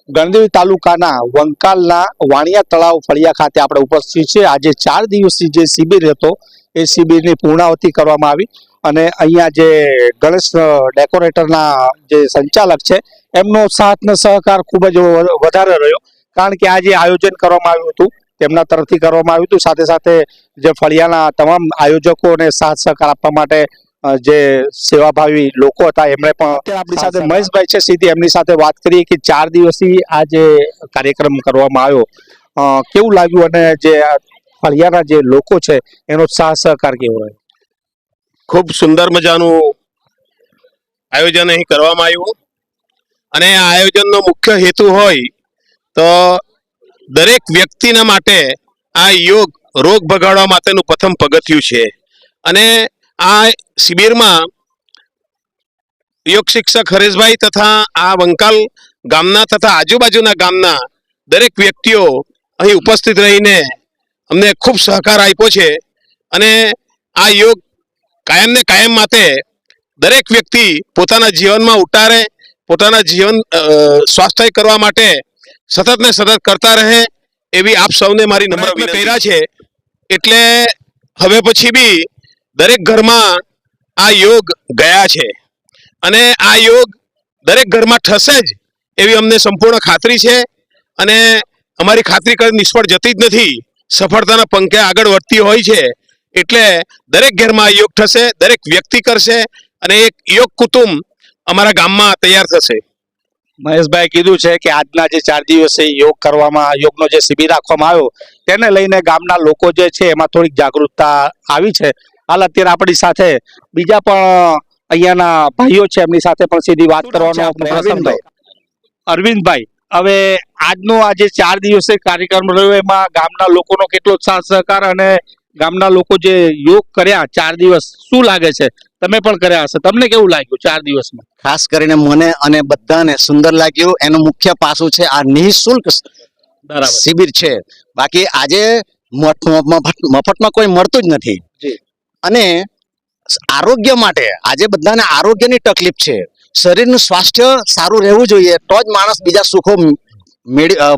ગણદેવી તાલુકાના વંકાલના વાણિયા તળાવ ફળિયા ખાતે આપણે ઉપસ્થિત છે। આજે 4 દિવસની જે શિબિર હતો એ શિબિરની પૂર્ણાવતિ કરવામાં આવી અને અહીંયા જે ગણેશ ડેકોરેટરના જે સંચાલક છે એમનો સાથ ને સહકાર ખૂબ જ વધારે રહ્યો, કારણ કે આ જે આયોજન કરવામાં આવ્યું હતું તેમના તરફથી કરવામાં આવ્યું હતું। સાથે સાથે જે ફળિયાના તમામ આયોજકોને સાથ સહકાર આપવા માટે જે સેવાભાવી લોકો હતા એમણે પણ આપણી સાથે મહેશભાઈ છે, સીધી એમની સાથે વાત કરીએ કે 4 દિવસથી આ જે કાર્યક્રમ કરવામાં આવ્યો કેવું લાગ્યું અને જે ફળિયાના જે લોકો છે એનો સાથ સહકાર કેવો રહ્યો? ખૂબ સુંદર મજાનું આયોજન અહીં કરવામાં આવ્યું અને આ આયોજનનો મુખ્ય હેતુ હોય તો દરેક વ્યક્તિના માટે આ યોગ રોગ ભગાડવા માટેનું પ્રથમ પગથિયું છે અને આ શિબિરમાં યોગ શિક્ષક હરેશભાઈ તથા આ વંકાલ ગામના તથા આજુબાજુના ગામના દરેક વ્યક્તિઓ અહીં ઉપસ્થિત રહીને અમને ખૂબ સહકાર આપ્યો છે અને આ યોગ કાયમ ને કાયમ માટે દરેક વ્યક્તિ પોતાના જીવનમાં ઉતારે, પોતાના જીવન સ્વાસ્થ્ય કરવા માટે સતત ને સતત કરતા રહે એવી આપ સૌને મારી નમ્ર વિનંતી કર્યા છે। એટલે હવે પછી બી દરેક ઘરમાં આ યોગ ગયા છે અને આ યોગ દરેક ઘરમાં થશે જ એવી અમને સંપૂર્ણ ખાતરી છે અને અમારી ખાતરી કદી નિષ્ફળ જતી જ નથી, સફળતાના પંખે આગળ વધતી હોય છે। એટલે દરેક ઘરમાં યોગ થશે, દરેક વ્યક્તિ કરશે અને એક યોગ કુટુંબ અમારા ગામમાં તૈયાર થશે। મહેશભાઈ કીધું છે કે આજના જે 4 દિવસે યોગનો જે શિબિર રાખવામાં આવ્યો તેને લઈને ગામના લોકો જે છે એમાં થોડીક જાગૃતતા આવી છે। હાલ અત્યારે આપણી સાથે બીજા પણ અહીંયાના ભાઈઓ છે, એમની સાથે પણ સીધી વાત કરવાનો પ્રયત્ન થાય। અરવિંદભાઈ, હવે આજનો આ જે 4 દિવસે કાર્યક્રમ રહ્યો એમાં ગામના લોકોનો કેટલો સાથ સહકાર અને ગામના લોકો જે યોગ કર્યા 4 દિવસ શું લાગે છે? તમે પણ કર્યા હશે, તમને કેવું લાગ્યું 4 દિવસમાં? ખાસ કરીને મને અને બધાને સુંદર લાગ્યું। એનું મુખ્ય પાસું છે આ નિઃશુલ્ક શિબિર છે, બાકી આજે મફતમાં કોઈ મળતું જ નથી અને આરોગ્ય માટે આજે બધાને આરોગ્યની તકલીફ છે, શરીરનું સ્વાસ્થ્ય સારું રહેવું જોઈએ તો જ માણસ બીજા સુખો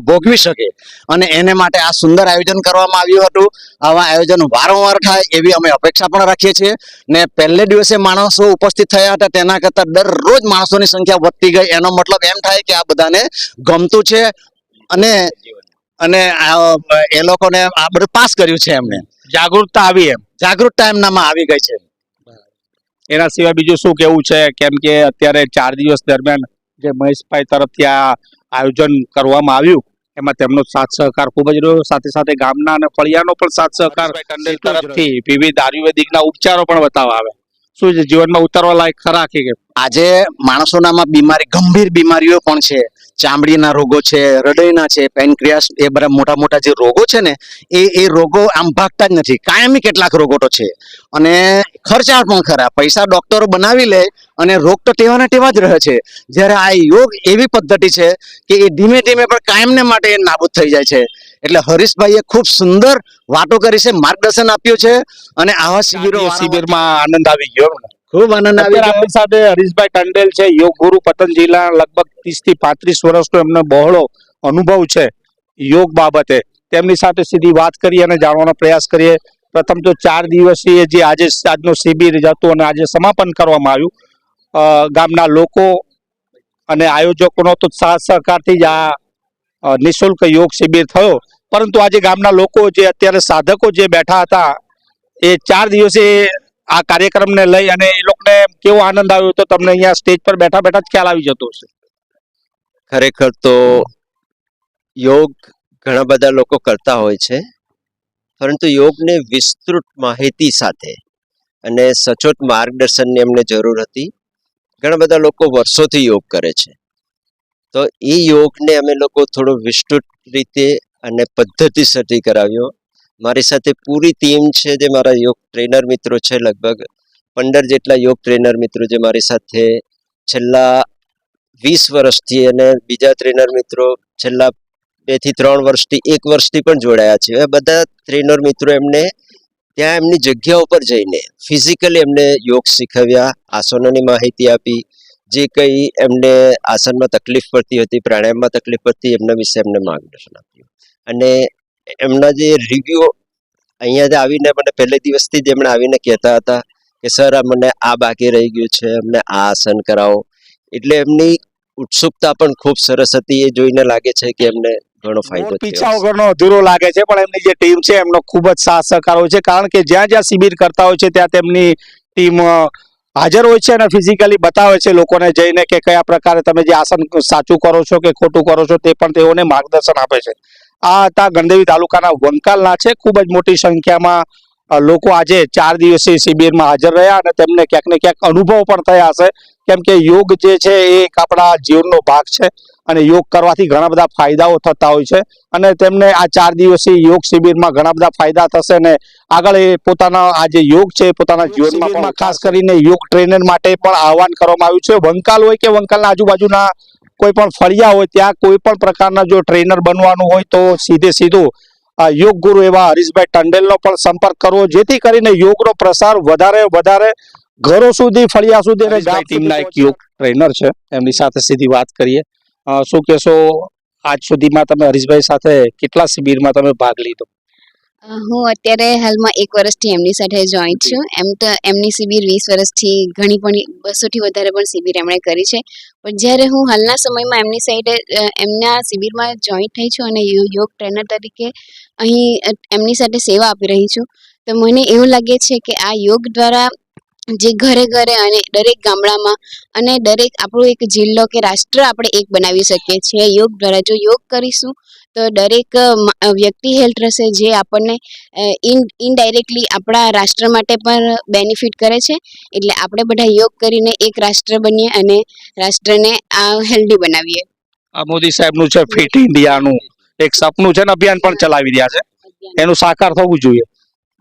ભોગવી શકે અને એને માટે આ સુંદર આયોજન કરવામાં આવ્યું હતું। આવા આયોજન વારંવાર થાય એવી અમે અપેક્ષા પણ રાખીએ છીએ ને પહેલે દિવસે માણસો ઉપસ્થિત થયા હતા તેના કરતાં દરરોજ માણસોની સંખ્યા વધતી ગઈ, એનો મતલબ એમ થાય કે આ બધાને ગમતું છે અને એ લોકોને આ બધું પાસ કર્યું છે, એમને જાગૃતતા આવી, જાગૃતતા એમનામાં આવી ગઈ છે। એના સિવાય બીજું શું કેવું છે? કેમ કે અત્યારે 4 દિવસ દરમિયાન જે મહેશભાઈ તરફથી આ આયોજન કરવામાં આવ્યું એમાં તેમનો સાથ સહકાર ખૂબ જ રહ્યો, સાથે સાથે ગામના અને ફળિયાનો પણ સાથ સહકાર તરફથી વિવિધ આયુર્વેદિકના ઉપચારો પણ બતાવવા આવે। શું છે જીવનમાં ઉતારવા લાયક ખરા કે આજે માણસોનામાં બીમારી, ગંભીર બીમારીઓ પણ છે, ચામડીના રોગો છે, હૃદયના છે, પેનક્રિયાસ, એ બધા મોટા મોટા જે રોગો છે ને એ રોગો આમ ભાગતા જ નથી, કાયમી કેટલાક રોગો તો છે અને ખર્ચાળ પણ ખરા, પૈસા ડોક્ટરો બનાવી લે અને રોગ તો તેવાના તેવા જ રહે છે। જ્યારે આ યોગ એવી પદ્ધતિ છે કે એ ધીમે ધીમે પણ કાયમને માટે નાબૂદ થઈ જાય છે। એટલે હરીશભાઈએ ખૂબ સુંદર વાતો કરી છે, માર્ગદર્શન આપ્યું છે અને આવા શિબિરમાં આનંદ આવી ગયો, ખૂબ આનંદ આવી ગયો। આપણી સાથે હરીશભાઈ ટંડેલ છે, યોગ ગુરુ પતંજલિના લગભગ 30 થી 35 વર્ષનો એમનો બહોળો અનુભવ છે યોગ બાબતે। તેમની સાથે સીધી વાત કરી અને જાણવાનો પ્રયાસ કરીએ। પ્રથમ તો 4 દિવસીય જે આજનો શિબિર હતું અને આજે સમાપન કરવામાં આવ્યું, ગામના લોકો અને આયોજકોનો તો સાથ સહકારથી જ આ નિઃશુલ્ક યોગ શિબિર થયો, પરંતુ આજે ગામના લોકો જે અત્યારે સાધકો જે બેઠા હતા એ 4 દિવસે આ કાર્યક્રમને લઈ અને એ લોકોને કેવો આનંદ આવ્યો તો તમને અહીંયા સ્ટેજ પર બેઠા બેઠા જ ખ્યાલ આવી જતો હશે। ખરેખર તો યોગ ઘણા બધા લોકો કરતા હોય છે, પરંતુ યોગને વિસ્તૃત માહિતી સાથે અને સચોટ માર્ગદર્શનની એમને જરૂર હતી। ઘણા બધા લોકો વર્ષોથી યોગ કરે છે, તો એ યોગને અમે લોકો થોડો વિસ્તૃત રીતે અને પદ્ધતિસરથી કરાવ્યો। મારી સાથે પૂરી ટીમ છે, જે મારા યોગ ટ્રેનર મિત્રો છે, લગભગ 15 જેટલા યોગ ટ્રેનર મિત્રો જે મારી સાથે છેલ્લા 20 વર્ષથી અને બીજા ટ્રેનર મિત્રો છેલ્લા 2 થી 3 વર્ષથી 1 વર્ષથી પણ જોડાયા છે। બધા ટ્રેનર મિત્રો એમને ત્યાં એમની જગ્યા ઉપર જઈને ફિઝિકલી એમને યોગ શીખવ્યા, આસનોની માહિતી આપી, જે કંઈ એમને આસનમાં તકલીફ પડતી હતી, પ્રાણાયામમાં તકલીફ પડતી, એમના વિશે એમને માર્ગદર્શન આપ્યું. અને એમના જે રિવ્યુ અહીંયા જ આવીને મને પહેલે દિવસથી જ એમણે આવીને કહેતા હતા કે સર મને આ બાકી રહી ગયું છે, અમને આ આસન કરાવો. એટલે એમની ઉત્સુકતા પણ ખૂબ સરસ હતી. એ જોઈને લાગે છે કે એમને ઘણો ફાયદો પીછા થયો. વગરનો અધૂરો લાગે છે, પણ એમની જે ટીમ છે એમનો ખૂબ જ સાથ સહકાર હોય છે, કારણ કે જ્યાં જ્યાં શિબિર કરતા હોય છે ત્યાં તેમની ટીમ હાજર હોય છે અને ફિઝિકલી બતાવે છે લોકોને જઈને કે કયા પ્રકારે તમે જે આસન સાચું કરો છો કે ખોટું કરો છો તે પણ તેઓને માર્ગદર્શન આપે છે. આ હતા ગણદેવી તાલુકાના વંકાલના છે. ખૂબ જ મોટી સંખ્યામાં લોકો આજે 4 દિવસીય શિબિરમાં હાજર રહ્યા અને તેમને ક્યાંક ને ક્યાંક અનુભવ પણ થયા હશે, કેમ કે યોગ જે છે એ એક આપણા જીવનનો ભાગ છે અને યોગ કરવાથી ઘણા બધા ફાયદાઓ થતા હોય છે અને તેમને આ 4 દિવસીય યોગ શિબિરમાં ઘણા બધા ફાયદા થશે અને આગળ એ પોતાના આ જે યોગ છે પોતાના જીવનમાં ખાસ કરીને યોગ ટ્રેનર માટે પણ આહવાન કરવામાં આવ્યું છે. વંકાલ હોય કે વંકાલના આજુબાજુના કોઈ પણ ફળિયા હોય ત્યાં કોઈ પણ પ્રકારના જો ટ્રેનર બનવાનું હોય તો સીધું યોગ ગુરુ એવા હરીશભાઈ ટંડેલનો પણ સંપર્ક કરવો, જેથી કરીને યોગનો પ્રસાર વધારે ઘરો સુધી, ફળિયા સુધી અને ગામ ટીમના એક યોગ ટ્રેનર છે એમની સાથે સીધી વાત કરીએ. શું કહેશો, આજ સુધીમાં તમે હરીશભાઈ સાથે કેટલા શિબિરમાં તમે ભાગ લીધો? હું અત્યારે હાલમાં 1 વર્ષથી એમની સાથે જોઈન્ટ છું. એમ તો એમની શિબિર 20 વર્ષથી ઘણી પણ 200થી વધારે પણ શિબિર એમણે કરી છે. પણ જ્યારે હું હાલના સમયમાં એમની સાઈડે એમના શિબિરમાં જોઈન્ટ થઈ છું અને યોગ ટ્રેનર તરીકે અહીં એમની સાથે સેવા આપી રહી છું, તો મને એવું લાગે છે કે આ યોગ દ્વારા જે ઘરે અને દરેક ગામડામાં અને દરેક આપણો એક જિલ્લો કે રાષ્ટ્ર આપણે એક બનાવી શકીએ છીએ યોગ દ્વારા. જો યોગ કરીશું તો દરેક વ્યક્તિ હેલ્થ રહેશે, જે આપણને ઇનડાયરેક્ટલી આપણા રાષ્ટ્ર માટે પણ બેનિફિટ કરે છે. એટલે આપણે બધા યોગ કરીને એક રાષ્ટ્ર બનીએ અને રાષ્ટ્રને આ હેલ્ધી બનાવીએ. આ મોદી સાહેબનું છે ફિટ ઇન્ડિયાનું એક સપનું છે ને અભિયાન પણ ચલાવી રહ્યા છે, એનું સાકાર થવું જોઈએ.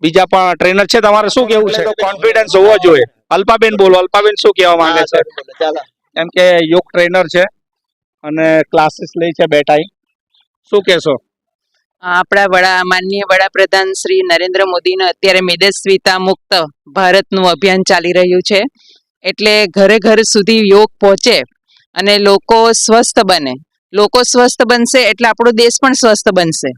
બીજા પણ ટ્રેનર છે, તમારે શું કેવું છે? કોન્ફિડન્સ હોવો જોઈએ. અલ્પાબેન બોલો. અલ્પાબેન શું કહેવા માંગે છે? એમ કે યોગ ટ્રેનર છે અને ક્લાસીસ લે છે 2 ટાઈમ, શું કહેશો? આપણા માનનીય વડાપ્રધાન શ્રી નરેન્દ્ર મોદીનું અત્યારે મેદસ્વીતા મુક્ત ભારતનું અભિયાન ચાલી રહ્યું છે. એટલે ઘરે સુધી યોગ પહોંચે અને લોકો સ્વસ્થ બને. લોકો સ્વસ્થ બનશે એટલે આપણો દેશ પણ સ્વસ્થ બનશે.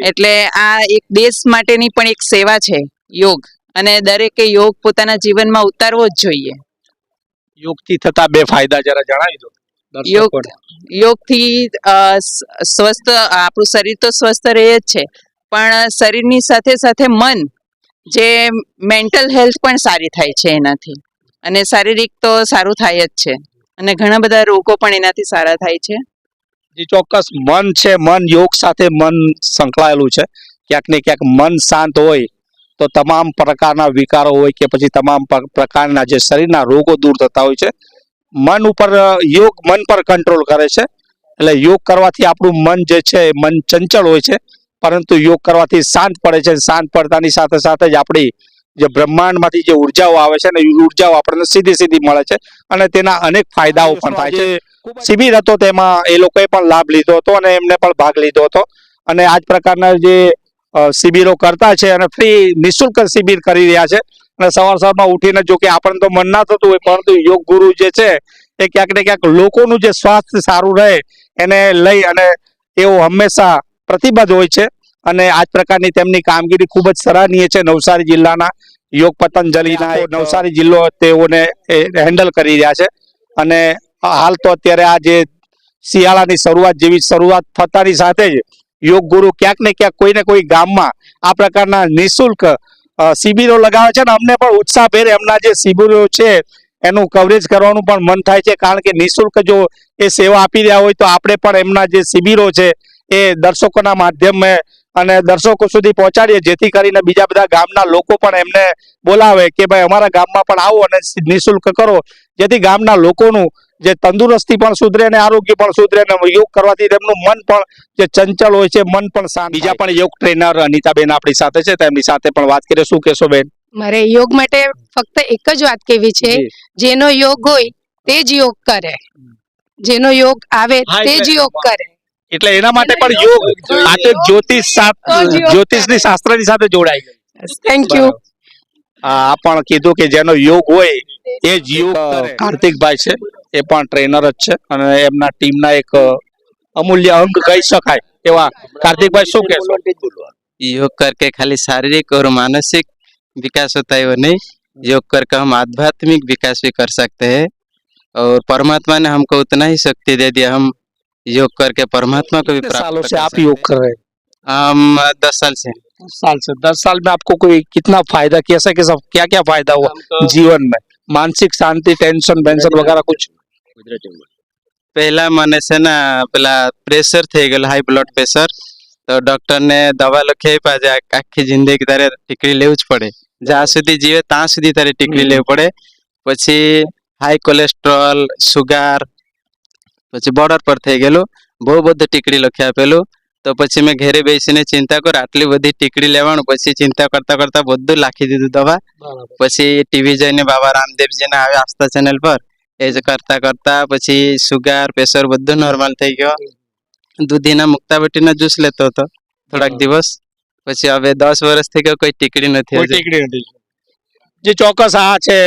એટલે આ એક દેશ માટેની પણ એક સેવા છે યોગ, અને દરેકે યોગ પોતાના જીવનમાં ઉતારવો જ જોઈએ. યોગથી થતા 2 ફાયદા જરા જણાવી દો. યોગથી સ્વસ્થ, આપણું શરીર તો સ્વસ્થ રહે જ છે, પણ શરીરની સાથે સાથે મન, જે મેન્ટલ હેલ્થ પણ સારી થાય છે એનાથી, અને શારીરિક તો સારું થાય જ છે અને ઘણા બધા રોગો પણ એનાથી સારા થાય છે. જે ચોક્કસ મન છે, મન યોગ સાથે મન સંકળાયેલું છે. ક્યાંક ને ક્યાંક મન શાંત હોય તો તમામ પ્રકારના વિકારો હોય કે પછી તમામ પ્રકારના જે શરીરના રોગો દૂર થતા હોય છે. મન ઉપર યોગ મન પર કંટ્રોલ કરે છે. એટલે યોગ કરવાથી આપણું મન જે છે મન ચંચળ હોય છે, પરંતુ યોગ કરવાથી શાંત પડે છે. શાંત પડતાની સાથે સાથે જ આપણી જે બ્રહ્માંડમાંથી જે ઉર્જાઓ આવે છે ને, એ ઉર્જાઓ આપણને સીધી મળે છે અને તેના અનેક ફાયદાઓ પણ થાય છે. શિબિર હતો તેમાં એ લોકોએ પણ લાભ લીધો હતો અને એમને પણ ભાગ લીધો હતો અને આ જ પ્રકારના જે શિબિરો કરતા છે અને ફ્રી નિઃશુલ્ક શિબિર કરી રહ્યા છે. અને સવારમાં ઉઠીને, જો કે આપણને તો મન ના થતું હોય, પરંતુ યોગ ગુરુ જે છે એ ક્યાંક ને ક્યાંક લોકોનું જે સ્વાસ્થ્ય સારું રહે એને લઈ અને તેઓ હંમેશા પ્રતિબદ્ધ હોય છે અને આ જ પ્રકારની તેમની કામગીરી ખૂબ જ સરાહનીય છે. નવસારી જિલ્લાના યોગ પતંજલિના નવસારી જિલ્લો તેઓને હેન્ડલ કરી રહ્યા છે અને હાલ તો અત્યારે આ જે શિયાળાની શરૂઆત થતાની સાથે જ યોગ ગુરુ ક્યાંક ને ક્યાંક કોઈ ને કોઈ ગામમાં આ પ્રકારના નિઃશુલ્ક શિબિરો લગાવે છે અને અમને પણ ઉત્સાહભેર એમના જે શિબિરો છે એનું કવરેજ કરવાનું પણ મન થાય છે, કારણ કે નિઃશુલ્ક જો એ સેવા આપી રહ્યા હોય તો આપણે પણ એમના જે શિબિરો છે એ દર્શકોના માધ્યમે અને દર્શકો સુધી પહોંચાડીએ, જેથી કરીને બીજા બધા ગામના લોકો પણ એમને બોલાવે કે ભાઈ અમારા ગામમાં પણ આવો અને નિઃશુલ્ક કરો, જેથી ગામના લોકોનું જે તંદુરસ્તી પણ સુધરે અને આરોગ્ય પણ સુધરે અને યોગ કરવાથી તેમનું મન પણ જે ચંચળ હોય છે મન પણ શાંત. બીજા પણ યોગ ટ્રેનર અનિતાબેન આપણી સાથે છે, તેમની સાથે પણ વાત કરીએ. શું કહેશો બેન? મારે યોગ માટે ફક્ત એક જ વાત કહેવી છે, જેનો યોગ હોય તે જ યોગ કરે, જેનો યોગ આવે તે જ યોગ કરે. એટલે એના માટે પણ યોગ, આ તો જ્યોતિષની શાસ્ત્રની સાથે જોડાઈ ગઈ. Thank you. આ પણ કીધું કે જેનો યોગ હોય એ જ યોગ. કાર્તિકભાઈ છે, એ પણ ટ્રેનર જ છે અને એમના ટીમના એક અમૂલ્ય અંગ કહી શકાય એવા કાર્તિકભાઈ શું કહેશો? योग करके खाली शारीरिक और मानसिक विकास होता है वो नहीं, योग करके हम आध्यात्मिक विकास भी कर सकते हैं और परमात्मा ने हमको उतना ही शक्ति दे दिया, हम योग करके परमात्मा को भी कितने प्राप्त सालों कर से आप सकते योग कर रहे हैं? हैं। हम 10 साल से 10 साल में आपको कोई कितना फायदा, कैसा कैसा क्या क्या फायदा हुआ हमको जीवन में? मानसिक शांति, टेंशन वेंशन वगैरह कुछ? पहला મને છે ને પેલા પ્રેશર થઈ ગયેલું, હાઈ બ્લડ પ્રેશર, તો ડોક્ટર ને દવા લખી આપી આજે આખી જિંદગી તારે ટીકડી લેવું જ પડે, જ્યાં સુધી જીવે ત્યાં સુધી તારે ટીકડી લેવી પડે. પછી હાઈ કોલેસ્ટ્રોલ, સુગાર, પછી બોર્ડર પર થઈ ગયેલું, બહુ બધું ટીકડી લખી આપેલું. તો પછી મેં ઘરે બેસીને ચિંતા કર આટલી બધી ટીકડી લેવાનું, પછી ચિંતા કરતા કરતા બધું લાખી દીધું દવા. પછી ટીવી જોઈને બાબા રામદેવજીને આવે આસ્થા ચેનલ પર, એ જ કરતા કરતા પછી સુગાર, પ્રેશર બધું નોર્મલ થઈ ગયો. દૂધીના મુક્તાબેટીના જ્યુસ લેતો હતો થોડાક દિવસ, પછી હવે 10 વર્ષ થઈ ગયો કોઈ ટીકડી નથી કોઈ હજી. ટીકડી નથી. જે ચોક્કસ આ છે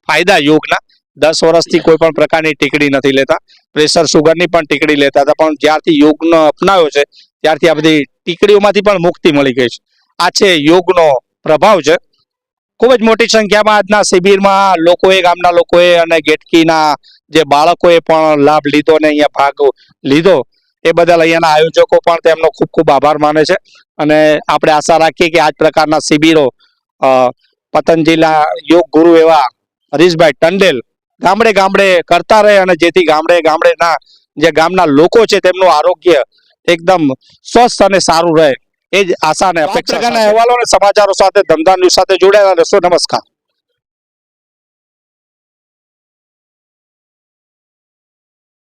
ફાયદા યોગના. 10 વર્ષથી કોઈ પણ પ્રકારની ટીકડી નથી લેતા, પ્રેશર સુગરની પણ ટીકડી લેતા હતા, પણ જ્યારથી યોગનો અપનાવ્યો છે ત્યારથી આ બધી ટીકડીઓમાંથી પણ મુક્તિ મળી ગઈ છે. આ છે યોગનો પ્રભાવ છે. ખૂબ જ મોટી સંખ્યામાં આજના શિબિરમાં લોકોએ, ગામના લોકોએ અને ગેટકીના જે બાળકોએ પણ લાભ લીધો અને અહીંયા ભાગ લીધો, એ બદલ અહીંયાના આયોજકો પણ તેમનો ખૂબ ખૂબ આભાર માને છે. અને આપણે આશા રાખીએ કે આ જ પ્રકારના શિબિરો પતંજલિના યોગ ગુરુ એવા હરીશભાઈ ટંડેલ ગામડે ગામડે કરતા રહે અને જેથી ગામડે ગામડેના જે ગામના લોકો છે તેમનું આરોગ્ય એકદમ સ્વસ્થ અને સારું રહે, એ જ આશા અને અપેક્ષા. અહેવાલો અને સમાચારો સાથે ધમધા ન્યૂઝ સાથે જોડાયેલા રહેશો. નમસ્કાર.